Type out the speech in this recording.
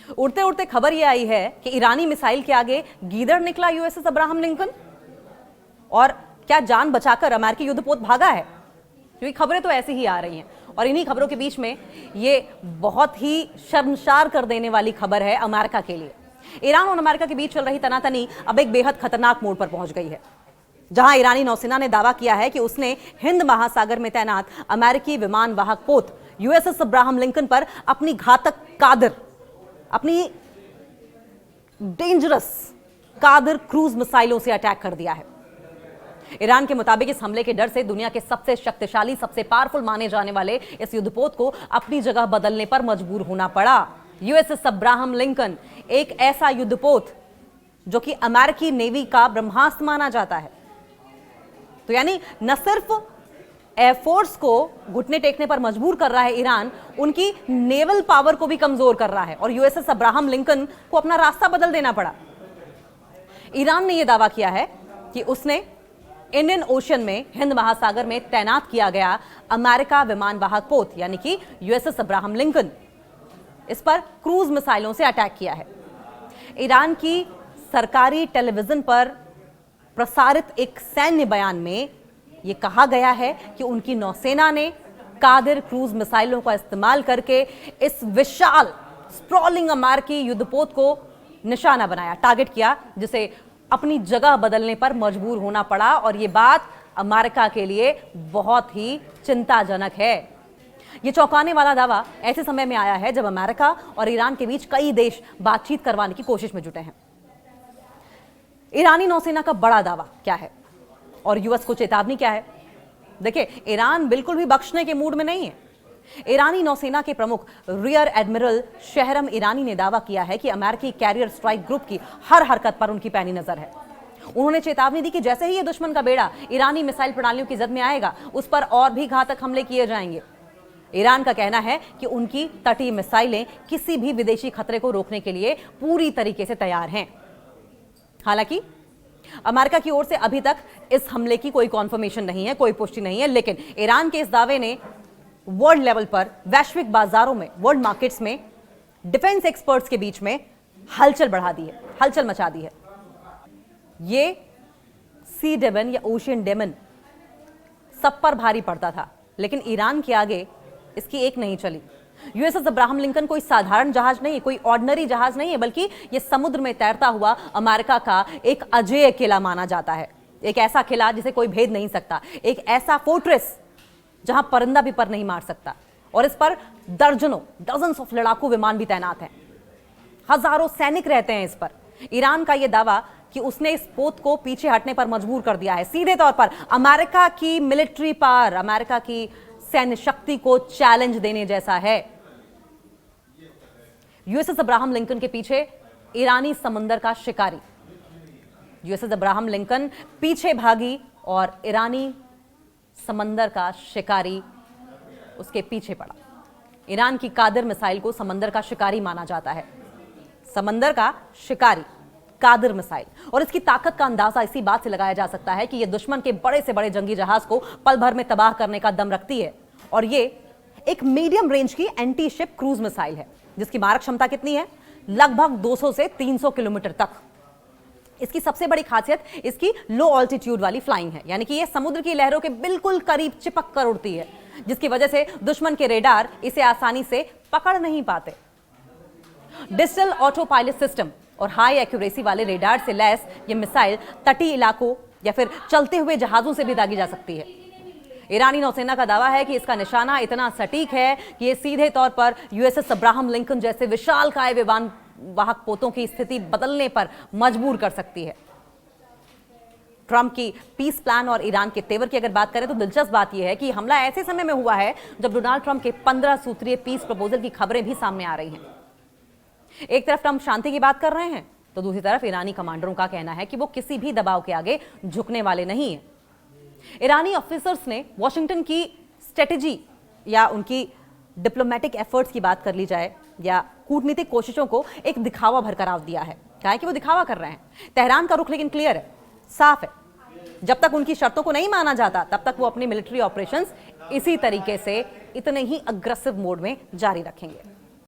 उड़ते उड़ते खबर यह आई है कि ईरानी मिसाइल के आगे गीदड़ निकला यूएसएस अब्राहम लिंकन, और क्या जान बचाकर अमेरिकी युद्धपोत भागा है, क्योंकि खबरें तो ऐसी ही आ रही हैं। और इन्हीं खबरों के बीच में ये बहुत ही शर्मसार कर देने वाली खबर है अमेरिका के लिए। ईरान और अमेरिका के बीच चल रही तनातनी अब एक बेहद खतरनाक मोड़ पर पहुंच गई है, जहां ईरानी नौसेना ने दावा किया है कि उसने हिंद महासागर में तैनात अमेरिकी विमान वाहक पोत यूएसएस अब्राहम लिंकन पर अपनी घातक कादिर, अपनी डेंजरस कादिर क्रूज मिसाइलों से अटैक कर दिया है। ईरान के मुताबिक इस हमले के डर से दुनिया के सबसे शक्तिशाली, सबसे पावरफुल माने जाने वाले इस युद्धपोत को अपनी जगह बदलने पर मजबूर होना पड़ा। यूएसएस अब्राहम लिंकन एक ऐसा युद्धपोत जो कि अमेरिकी नेवी का ब्रह्मास्त्र माना जाता है। तो यानी न सिर्फ एयरफोर्स को घुटने टेकने पर मजबूर कर रहा है ईरान, उनकी नेवल पावर को भी कमजोर कर रहा है, और यूएसएस अब्राहम लिंकन को अपना रास्ता बदल देना पड़ा। ईरान ने यह दावा किया है कि उसने इंडियन ओशन में, हिंद महासागर में तैनात किया गया अमेरिका विमान वाहक पोत यानी कि यूएसएस अब्राहम लिंकन, इस पर क्रूज मिसाइलों से अटैक किया है। ईरान की सरकारी टेलीविजन पर प्रसारित एक सैन्य बयान में यह कहा गया है कि उनकी नौसेना ने कादिर क्रूज मिसाइलों का इस्तेमाल करके इस विशाल स्प्रॉलिंग अमेरिकी युद्धपोत को निशाना बनाया, टारगेट किया, जिसे अपनी जगह बदलने पर मजबूर होना पड़ा। और यह बात अमेरिका के लिए बहुत ही चिंताजनक है। यह चौंकाने वाला दावा ऐसे समय में आया है जब अमेरिका और ईरान के बीच कई देश बातचीत करवाने की कोशिश में जुटे हैं। ईरानी नौसेना का बड़ा दावा क्या है और यूएस को चेतावनी क्या है? देखिए, ईरान बिल्कुल भी बख्शने के मूड में नहीं है। ईरानी नौसेना के प्रमुख रियर एडमिरल शहरम ईरानी ने दावा किया है कि अमेरिकी कैरियर स्ट्राइक ग्रुप की हर हरकत पर उनकी पैनी नजर है। उन्होंने चेतावनी दी कि जैसे ही ये दुश्मन का बेड़ा ईरानी मिसाइल प्रणालियों की जद में आएगा, उस पर और भी घातक हमले किए जाएंगे। ईरान का कहना है कि उनकी तटीय मिसाइलें किसी भी विदेशी खतरे को रोकने के लिए पूरी तरीके से तैयार हैं। हालांकि अमेरिका की ओर से अभी तक इस हमले की कोई कॉन्फर्मेशन नहीं है, कोई पुष्टि नहीं है, लेकिन ईरान के इस दावे ने वर्ल्ड लेवल पर, वैश्विक बाजारों में, वर्ल्ड मार्केट्स में, डिफेंस एक्सपर्ट्स के बीच में हलचल बढ़ा दी है, हलचल मचा दी है। ये सी डेमन या ओशियन डेमन सब पर भारी पड़ता था, लेकिन ईरान के आगे इसकी एक नहीं चली। यूएसएस अब्राहम लिंकन कोई साधारण जहाज नहीं है, कोई ऑर्डिनरी जहाज नहीं है, बल्कि यह समुद्र में तैरता हुआ अमेरिका का एक अजेय किला माना जाता है। एक ऐसा किला जिसे कोई भेद नहीं सकता, एक ऐसा फोर्ट्रेस जहां परिंदा भी पर नहीं मार सकता, और इस पर डजन्स ऑफ लड़ाकू विमान भी तैनात हैं, हजारों सैनिक रहते हैं इस पर। ईरान का यह दावा कि उसने इस पोत को पीछे हटने पर मजबूर कर दिया है, सीधे तौर पर अमेरिका की मिलिट्री पावर, अमेरिका की सैन्य शक्ति को चैलेंज देने जैसा है। यूएसएस अब्राहम लिंकन के पीछे ईरानी समंदर का शिकारी, यूएसएस अब्राहम लिंकन पीछे भागी और ईरानी समंदर का शिकारी उसके पीछे पड़ा। ईरान की कादिर मिसाइल को समंदर का शिकारी माना जाता है, समंदर का शिकारी कादिर मिसाइल, और इसकी ताकत का अंदाजा इसी बात से लगाया जा सकता है कि यह दुश्मन के बड़े से बड़े जंगी जहाज को पल भर में तबाह करने का दम रखती है। और यह एक मीडियम रेंज की एंटी शिप क्रूज मिसाइल है, जिसकी मारक क्षमता कितनी है? लगभग 200 से 300 किलोमीटर तक। इसकी सबसे बड़ी खासियत इसकी लो ऑल्टीट्यूड वाली फ्लाइंग है, यानी कि यह समुद्र की लहरों के बिल्कुल करीब चिपक कर उड़ती है, जिसकी वजह से दुश्मन के रेडार इसे आसानी से पकड़ नहीं पाते। डिजिटल ऑटो पायलट सिस्टम और हाई एक्यूरेसी वाले रेडार से लैस यह मिसाइल तटीय इलाकों या फिर चलते हुए जहाजों से भी दागी जा सकती है। ईरानी नौसेना का दावा है कि इसका निशाना इतना सटीक है कि यह सीधे तौर पर यूएसएस अब्राहम लिंकन जैसे विशालकाय विमान वाहक पोतों की स्थिति बदलने पर मजबूर कर सकती है। ट्रंप की पीस प्लान और ईरान के तेवर की अगर बात करें तो दिलचस्प बात यह है कि हमला ऐसे समय में हुआ है जब डोनाल्ड ट्रंप के 15 सूत्रीय पीस प्रपोजल की खबरें भी सामने आ रही हैं। एक तरफ ट्रंप शांति की बात कर रहे हैं, तो दूसरी तरफ ईरानी कमांडरों का कहना है कि वो किसी भी दबाव के आगे झुकने वाले नहीं हैं। ईरानी ऑफिसर्स ने वॉशिंगटन की स्ट्रेटेजी या उनकी डिप्लोमेटिक एफर्ट्स की बात कर ली जाए या कूटनीतिक कोशिशों को एक दिखावा भर करार दिया है। कहा है कि वो दिखावा कर रहे हैं। तेहरान का रुख लेकिन क्लियर है, साफ है। जब तक उनकी शर्तों को नहीं माना जाता तब तक वो अपनी मिलिट्री ऑपरेशंस इसी तरीके से इतने ही अग्रेसिव मोड में जारी रखेंगे।